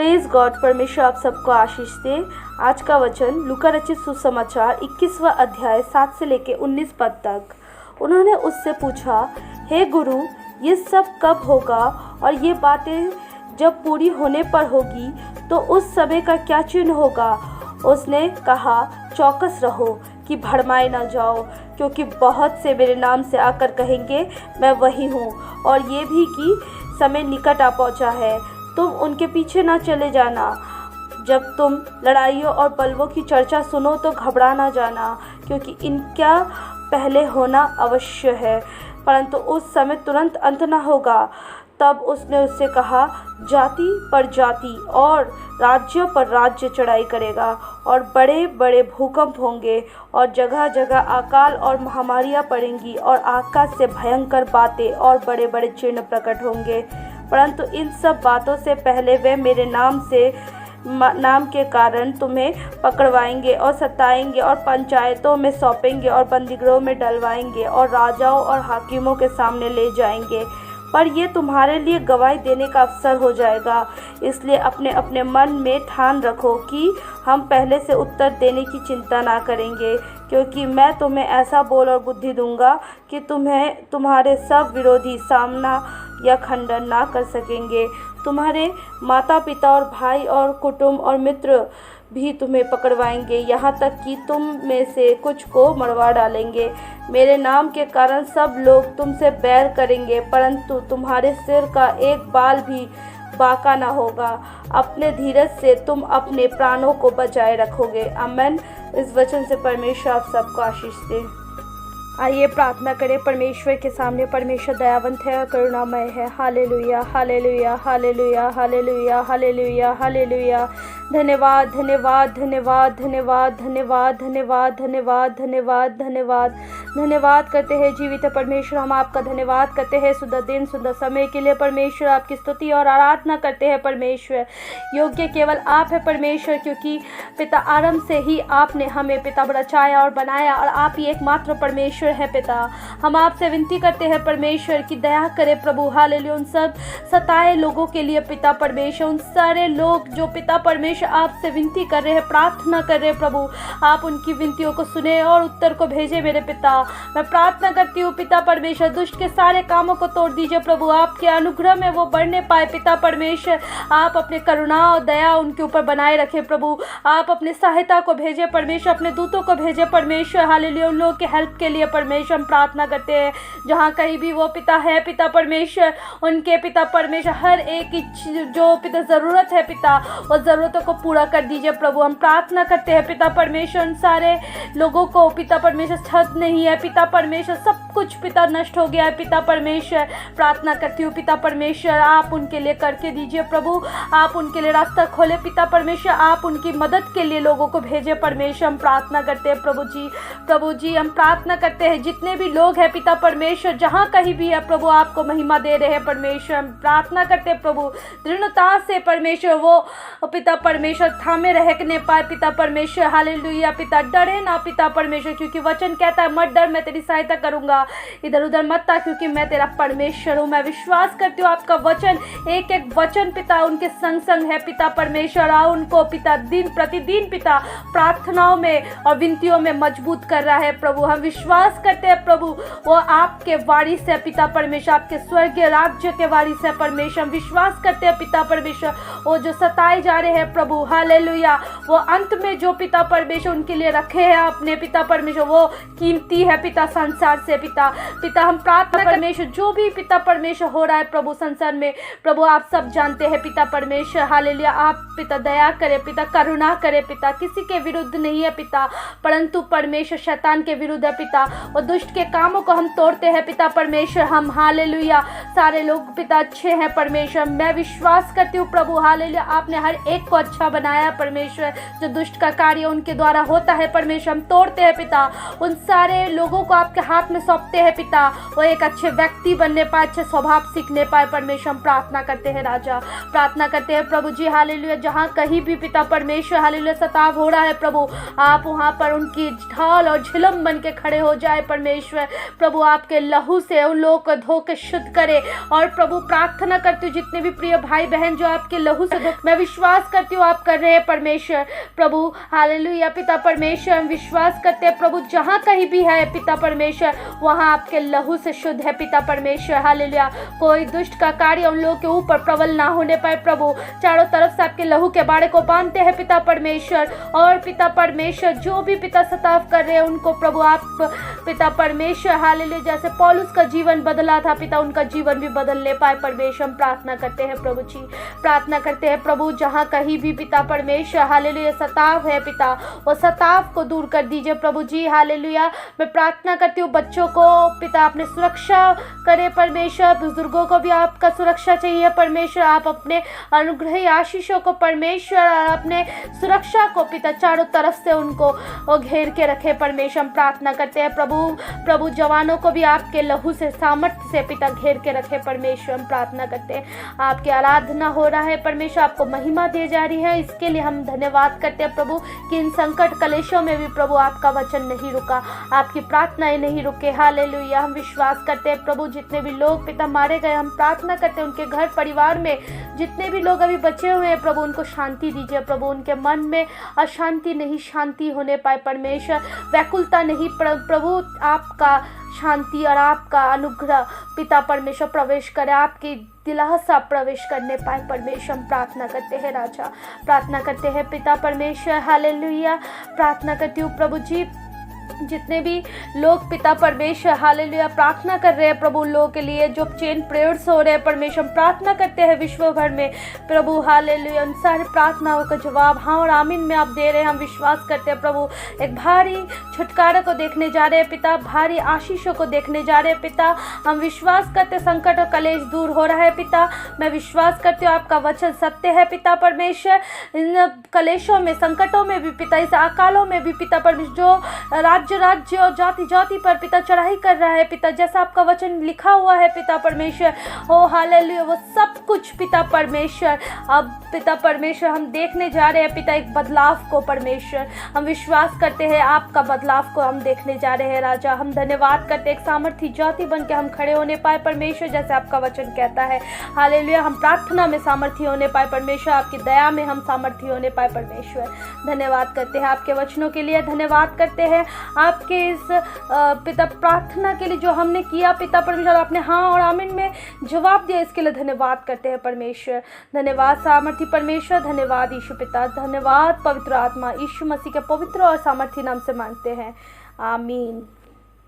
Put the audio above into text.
Praise God. परमेश्वर आप सबको आशीष दे। आज का वचन लूका रचित सुसमाचार 21वां अध्याय 7 से लेकर 19 पद तक। उन्होंने उससे पूछा, हे गुरु, ये सब कब होगा और ये बातें जब पूरी होने पर होगी तो उस समय का क्या चिन्ह होगा? उसने कहा, चौकस रहो कि भड़माए न जाओ, क्योंकि बहुत से मेरे नाम से आकर कहेंगे मैं वही हूँ, और ये भी कि समय निकट आ पहुँचा है। तुम उनके पीछे ना चले जाना। जब तुम लड़ाइयों और बलवों की चर्चा सुनो तो घबरा ना जाना, क्योंकि इनका पहले होना अवश्य है, परंतु उस समय तुरंत अंत न होगा। तब उसने उससे कहा, जाति पर जाति और राज्य पर राज्य चढ़ाई करेगा, और बड़े बड़े भूकंप होंगे, और जगह जगह अकाल और महामारियाँ पड़ेंगी, और आकाश से भयंकर बातें और बड़े बड़े चिन्ह प्रकट होंगे। परंतु इन सब बातों से पहले वे मेरे नाम के कारण तुम्हें पकड़वाएंगे और सताएंगे, और पंचायतों में सौंपेंगे, और बंदीगृहों में डलवाएंगे, और राजाओं और हाकिमों के सामने ले जाएंगे। पर ये तुम्हारे लिए गवाही देने का अवसर हो जाएगा। इसलिए अपने अपने मन में ठान रखो कि हम पहले से उत्तर देने की चिंता ना करेंगे, क्योंकि मैं तुम्हें ऐसा बोल और बुद्धि दूंगा कि तुम्हारे सब विरोधी सामना या खंडन ना कर सकेंगे। तुम्हारे माता पिता और भाई और कुटुंब और मित्र भी तुम्हें पकड़वाएंगे, यहाँ तक कि तुम में से कुछ को मरवा डालेंगे। मेरे नाम के कारण सब लोग तुमसे बैर करेंगे, परंतु तुम्हारे सिर का एक बाल भी बांका ना होगा। अपने धीरज से तुम अपने प्राणों को बचाए रखोगे। आमीन। इस वचन से परमेश्वर आप सबको आशीष दे। आइए प्रार्थना करें परमेश्वर के सामने। परमेश्वर दयावंत है और करुणामय है। Hallelujah, hallelujah, hallelujah, hallelujah, hallelujah, hallelujah. धन्यवाद, धन्यवाद, धन्यवाद, धन्यवाद, धन्यवाद, धन्यवाद, धन्यवाद, धन्यवाद, धन्यवाद। धन्यवाद करते हैं जीवित परमेश्वर, हम आपका धन्यवाद करते हैं सुंदर दिन सुंदर समय के लिए। परमेश्वर आपकी स्तुति और आराधना करते हैं परमेश्वर। योग्य केवल आप है परमेश्वर, क्योंकि पिता आरंभ से ही आपने हमें पिता बचाया और बनाया, और आप ही एकमात्र परमेश्वर है पिता। हम आपसे विनती करते हैं परमेश्वर की दया करे प्रभु। हालेलुया। उन सब सताए लोगों के लिए पिता परमेश्वर, उन सारे लोग जो पिता परमेश्वर आपसे विनती कर रहे हैं, प्रार्थना कर रहे हैं प्रभु, आप उनकी विनतियों को सुने और उत्तर को भेजे मेरे पिता। मैं प्रार्थना करती हूँ पिता परमेश्वर, दुष्ट के सारे कामों को तोड़ दीजिए प्रभु। आपके अनुग्रह में वो बढ़ने पाए पिता परमेश्वर। आप अपने करुणा और दया उनके ऊपर बनाए रखें प्रभु। आप अपने सहायता को भेजे परमेश्वर, अपने दूतों को भेजे परमेश्वर। हालेलुया। उन लोगों के हेल्प के लिए परमेश्वर हम प्रार्थना करते हैं, जहाँ कहीं भी वो पिता है पिता परमेश्वर, उनके पिता परमेश्वर हर एक जो पिता ज़रूरत है पिता, वो ज़रूरतों को पूरा कर दीजिए प्रभु। हम प्रार्थना करते हैं पिता परमेश्वर, उन सारे लोगों को पिता परमेश्वर छत नहीं है पिता परमेश्वर, सब कुछ पिता नष्ट हो गया है पिता परमेश्वर। प्रार्थना करती हूँ पिता परमेश्वर, आप उनके लिए करके दीजिए प्रभु। आप उनके लिए रास्ता खोले पिता परमेश्वर। आप उनकी मदद के लिए लोगों को भेजे परमेश्वर। हम प्रार्थना करते हैं प्रभु जी हम प्रार्थना करते हैं जितने भी लोग हैं पिता परमेश्वर, जहाँ कहीं भी है प्रभु, आपको महिमा दे रहे हैं परमेश्वर। हम प्रार्थना करते हैं प्रभु, दृढ़ता से परमेश्वर वो पिता परमेश्वर थामे रहने पाए पिता परमेश्वर। हालेलुया। पिता डरे ना पिता परमेश्वर, क्योंकि वचन कहता है मत डर, मैं तेरी सहायता करूंगा। इधर उधर मत ता, क्योंकि मैं तेरा परमेश्वर हूँ। मैं विश्वास करती हूँ आपका वचन, एक एक वचन पिता उनके संग संग है पिता परमेश्वर। आओ उनको पिता दिन प्रतिदिन पिता प्रार्थनाओं में और विनतियों में मजबूत कर रहा है प्रभु। हम विश्वास करते हैं प्रभु, वो आपके वारिस है पिता परमेश्वर, आपके स्वर्गीय राज्य के वारिस है परमेश्वर। हम विश्वास करते हैं पिता परमेश्वर, वो जो सताए जा रहे हैं प्रभु, हालेलुया, वो अंत में जो पिता परमेश्वर उनके लिए रखे हैं अपने पिता परमेश्वर, वो कीमती है पिता संसार से पिता हम प्रार्थना परमेश्वर, जो भी पिता परमेश्वर हो रहा है प्रभु संसार में प्रभु, आप सब जानते हैं पिता परमेश्वर। हालेलुया। आप पिता दया करे पिता, करुणा करे पिता, किसी के विरुद्ध नहीं है पिता, परंतु परमेश्वर शैतान के विरुद्ध है पिता। और दुष्ट के कामों को हम तोड़ते हैं पिता परमेश्वर। हम हालेलुया, सारे लोग पिता अच्छे हैं परमेश्वर। मैं विश्वास करती हूँ प्रभु, हालेलुया, आपने हर एक को अच्छा बनाया परमेश्वर। जो दुष्ट का कार्य उनके द्वारा होता है परमेश्वर, हम तोड़ते हैं पिता। उन सारे लोगों को आपके हाथ में सौंपते हैं पिता, वो एक अच्छे व्यक्ति बनने पाए, अच्छे स्वभाव सीखने पाए परमेश्वर। हम प्रार्थना करते हैं राजा, प्रार्थना करते हैं प्रभु जी हालेलुया, जहाँ कहीं भी पिता परमेश्वर हालेलुया सताव हो रहा है प्रभु, आप वहाँ पर उनकी ढाल और झिलम बन के खड़े हो जाए परमेश्वर। प्रभु आपके लहू से उन लोगों को धो के शुद्ध करे। और प्रभु प्रार्थना करती हूँ जितने भी प्रिय भाई बहन जो आपके लहू से धो, मैं विश्वास करती हूँ आप कर रहे हैं परमेश्वर। प्रभु हालेलुया पिता परमेश्वर, हम विश्वास करते हैं प्रभु जहाँ कहीं भी है पिता परमेश्वर, वहाँ आपके लहू से शुद्ध है पिता परमेश्वर हालेलुया। कोई दुष्ट का कार्य उन लोगों के ऊपर प्रबल ना होने पाए प्रभु, चारों तरफ से आपके लहू के बाड़े को बांधते हैं पिता परमेश्वर। और पिता परमेश्वर जो भी पिता सताव कर रहे हैं उनको प्रभु आप पिता परमेश्वर हालेलुया, जैसे पौलुस का जीवन बदला था पिता, उनका जीवन भी बदलने पाए परमेश्वर। हम प्रार्थना करते हैं प्रभु जी, प्रार्थना करते हैं प्रभु जहाँ कहीं भी पिता परमेश्वर हालेलुया सताव है पिता, वो सताव को दूर कर दीजिए प्रभु जी हालेलुया। मैं प्रार्थना करती हूँ बच्चों को पिता अपने सुरक्षा करे परमेश्वर, बुजुर्गों को भी आपका सुरक्षा चाहिए परमेश्वर। आप अपने अनुग्रही आशीषों को परमेश्वर, अपने सुरक्षा को पिता चारों तरफ से उनको घेर के रखे परमेश्वर। हम प्रार्थना करते हैं प्रभु जवानों को भी आपके लहू से सामर्थ्य से पिता घेर के रखे परमेश्वर। हम प्रार्थना करते हैं, आपकी आराधना हो रहा है परमेश्वर, आपको महिमा दी जा रही है, इसके लिए हम धन्यवाद करते हैं प्रभु कि इन संकट कलेशों में भी प्रभु आपका वचन नहीं रुका, आपकी प्रार्थनाएं नहीं रुके हालेलुया। हम विश्वास करते हैं प्रभु जितने भी लोग पिता मारे गए, हम प्रार्थना करते हैं उनके घर परिवार में जितने भी लोग अभी बचे हुए हैं प्रभु उनको शांति दीजिए प्रभु, उनके मन में अशांति नहीं शांति होने पाए परमेश्वर, व्याकुलता नहीं प्रभु, आपका शांति और आपका अनुग्रह पिता परमेश्वर प्रवेश करे, आपकी दिलासा प्रवेश करने पाए परमेश्वर। हम प्रार्थना करते हैं राजा, प्रार्थना करते हैं पिता परमेश्वर हालेलुया। प्रार्थना करती हूँ प्रभु जी जितने भी लोग पिता परमेश्वर हालेलुया प्रार्थना कर रहे हैं प्रभु लोगों के लिए जो चेन प्रेयर्स हो रहे हैं परमेश्वर, प्रार्थना करते हैं विश्व भर में प्रभु हालेलुया, उन सारी प्रार्थनाओं का जवाब हाँ और आमीन में आप दे रहे हैं। हम विश्वास करते हैं प्रभु एक भारी छुटकारा को देखने जा रहे हैं पिता, भारी आशीषों को देखने जा रहे हैं पिता। हम विश्वास करते संकट और कलेश दूर हो रहा है पिता, मैं विश्वास करती हूँ आपका वचन सत्य है पिता परमेश्वर। इन कलेशों में संकटों में भी पिता, इस अकालों में भी पिता परमेश्वर जो राज्य और जाति जाति पर पिता चढ़ाई कर रहा है पिता, जैसा आपका वचन लिखा हुआ है पिता परमेश्वर, ओ हालेलुया, वो सब कुछ पिता परमेश्वर अब पिता परमेश्वर हम देखने जा रहे हैं पिता एक बदलाव को परमेश्वर। हम विश्वास करते हैं आपका बदलाव को हम देखने जा रहे हैं राजा। हम धन्यवाद करते हैं एक सामर्थी जाति बन के हम खड़े होने पाए परमेश्वर, जैसे आपका वचन कहता है हालेलुया। हम प्रार्थना में सामर्थी होने पाए परमेश्वर, आपकी दया में हम सामर्थी होने पाए परमेश्वर। धन्यवाद करते हैं आपके वचनों के लिए, धन्यवाद करते हैं आपके इस पिता प्रार्थना के लिए जो हमने किया पिता परमेश्वर, आपने हाँ और आमीन में जवाब दिया, इसके लिए धन्यवाद करते हैं परमेश्वर। धन्यवाद सामर्थी परमेश्वर, धन्यवाद यीशु पिता, धन्यवाद पवित्र आत्मा, यीशु मसीह के पवित्र और सामर्थी नाम से मांगते हैं, आमीन।